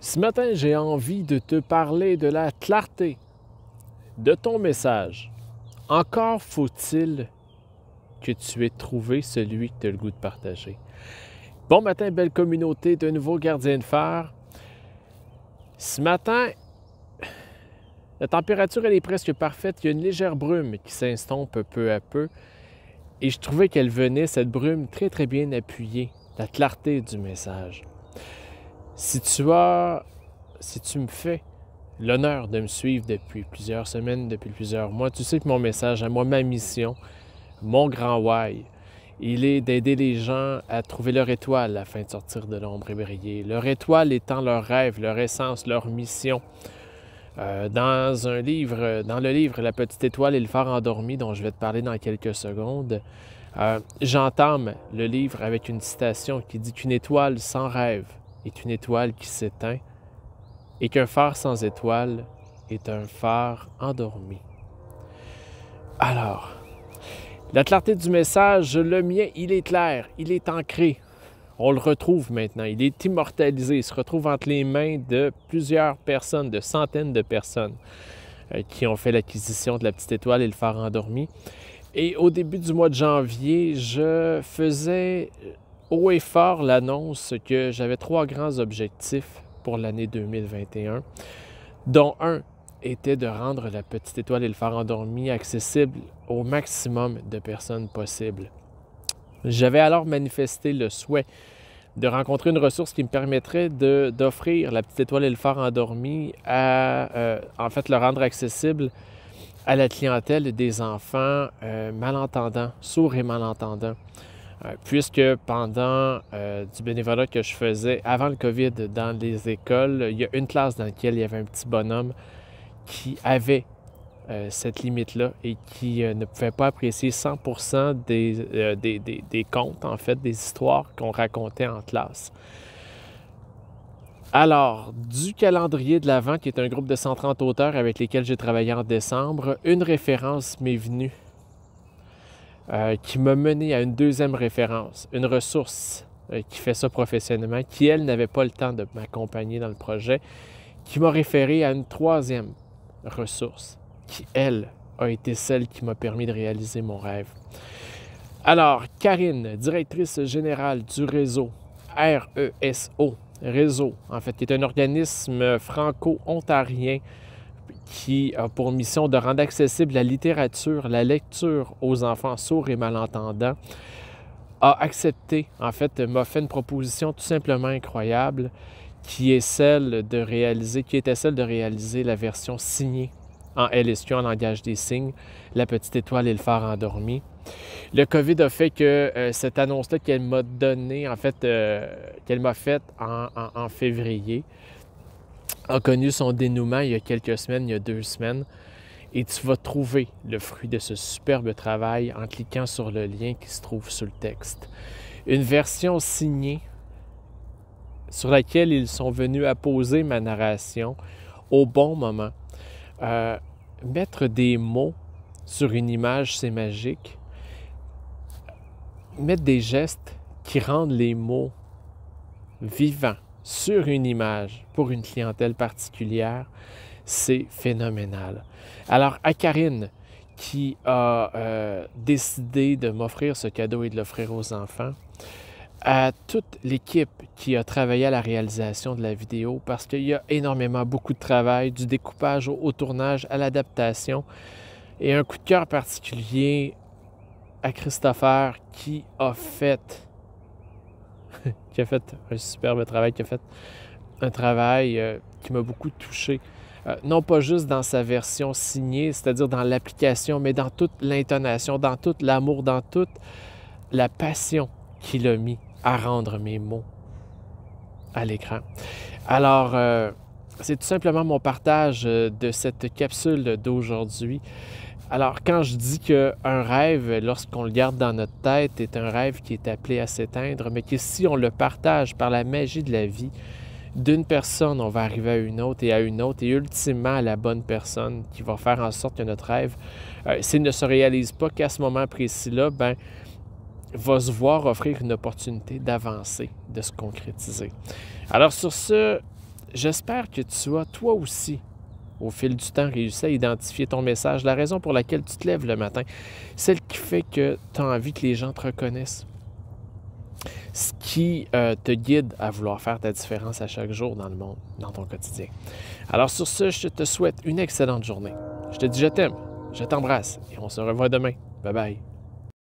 Ce matin, j'ai envie de te parler de la clarté de ton message. Encore faut-il que tu aies trouvé celui que tu as le goût de partager. Bon matin, belle communauté, de nouveau gardien de fer. Ce matin, la température elle est presque parfaite. Il y a une légère brume qui s'estompe peu à peu. Et je trouvais qu'elle venait, cette brume, très très bien appuyée. La clarté du message. Si tu me fais l'honneur de me suivre depuis plusieurs semaines, depuis plusieurs mois, tu sais que mon message à moi, ma mission, mon grand why, il est d'aider les gens à trouver leur étoile afin de sortir de l'ombre et briller. Leur étoile étant leur rêve, leur essence, leur mission. Dans le livre La petite étoile et le phare endormi, dont je vais te parler dans quelques secondes, j'entame le livre avec une citation qui dit qu'une étoile sans rêve est une étoile qui s'éteint et qu'un phare sans étoile est un phare endormi. Alors, la clarté du message, le mien, il est clair, il est ancré. On le retrouve maintenant, il est immortalisé, il se retrouve entre les mains de plusieurs personnes, de centaines de personnes qui ont fait l'acquisition de la petite étoile et le phare endormi. Et au début du mois de janvier, je faisais haut et fort l'annonce que j'avais 3 grands objectifs pour l'année 2021, dont un était de rendre la petite étoile et le phare endormi accessible au maximum de personnes possible. J'avais alors manifesté le souhait de rencontrer une ressource qui me permettrait d'offrir la petite étoile et le phare endormi le rendre accessible à la clientèle des enfants malentendants, sourds et malentendants. Puisque pendant du bénévolat que je faisais avant le COVID dans les écoles, il y a une classe dans laquelle il y avait un petit bonhomme qui avait cette limite-là et qui ne pouvait pas apprécier 100% des contes, en fait, des histoires qu'on racontait en classe. Alors, du calendrier de l'Avent, qui est un groupe de 130 auteurs avec lesquels j'ai travaillé en décembre, une référence m'est venue qui m'a mené à une deuxième référence, une ressource qui fait ça professionnellement, qui, elle, n'avait pas le temps de m'accompagner dans le projet, qui m'a référé à une troisième ressource, qui, elle, a été celle qui m'a permis de réaliser mon rêve. Alors, Karine, directrice générale du réseau RESO, réseau, en fait, qui est un organisme franco-ontarien qui a pour mission de rendre accessible la littérature, la lecture aux enfants sourds et malentendants, a accepté, en fait, m'a fait une proposition tout simplement incroyable qui était celle de réaliser la version signée en LSQ, en langage des signes, La petite étoile et le phare endormi. Le COVID a fait que cette annonce-là qu'elle m'a donnée, en fait, qu'elle m'a faite en février, a connu son dénouement il y a quelques semaines, il y a 2 semaines, et tu vas trouver le fruit de ce superbe travail en cliquant sur le lien qui se trouve sous le texte. Une version signée sur laquelle ils sont venus apposer ma narration au bon moment. Mettre des mots sur une image, c'est magique. Mettre des gestes qui rendent les mots vivants sur une image pour une clientèle particulière, c'est phénoménal. Alors, à Karine, qui a décidé de m'offrir ce cadeau et de l'offrir aux enfants, à toute l'équipe qui a travaillé à la réalisation de la vidéo, parce qu'il y a énormément, beaucoup de travail, du découpage au tournage, à l'adaptation, et un coup de cœur particulier à Christopher qui a fait un superbe travail, qui a fait un travail qui m'a beaucoup touché. Non pas juste dans sa version signée, c'est-à-dire dans l'application, mais dans toute l'intonation, dans tout l'amour, dans toute la passion qu'il a mis à rendre mes mots à l'écran. Alors, c'est tout simplement mon partage de cette capsule d'aujourd'hui. Alors, quand je dis qu'un rêve, lorsqu'on le garde dans notre tête, est un rêve qui est appelé à s'éteindre, mais que si on le partage par la magie de la vie, d'une personne, on va arriver à une autre, et ultimement à la bonne personne qui va faire en sorte que notre rêve, s'il ne se réalise pas qu'à ce moment précis-là, va se voir offrir une opportunité d'avancer, de se concrétiser. Alors sur ce, j'espère que tu as, toi aussi, au fil du temps, réussi à identifier ton message, la raison pour laquelle tu te lèves le matin, celle qui fait que tu as envie que les gens te reconnaissent, ce qui te guide à vouloir faire ta différence à chaque jour dans le monde, dans ton quotidien. Alors sur ce, je te souhaite une excellente journée. Je te dis je t'aime, je t'embrasse et on se revoit demain. Bye bye.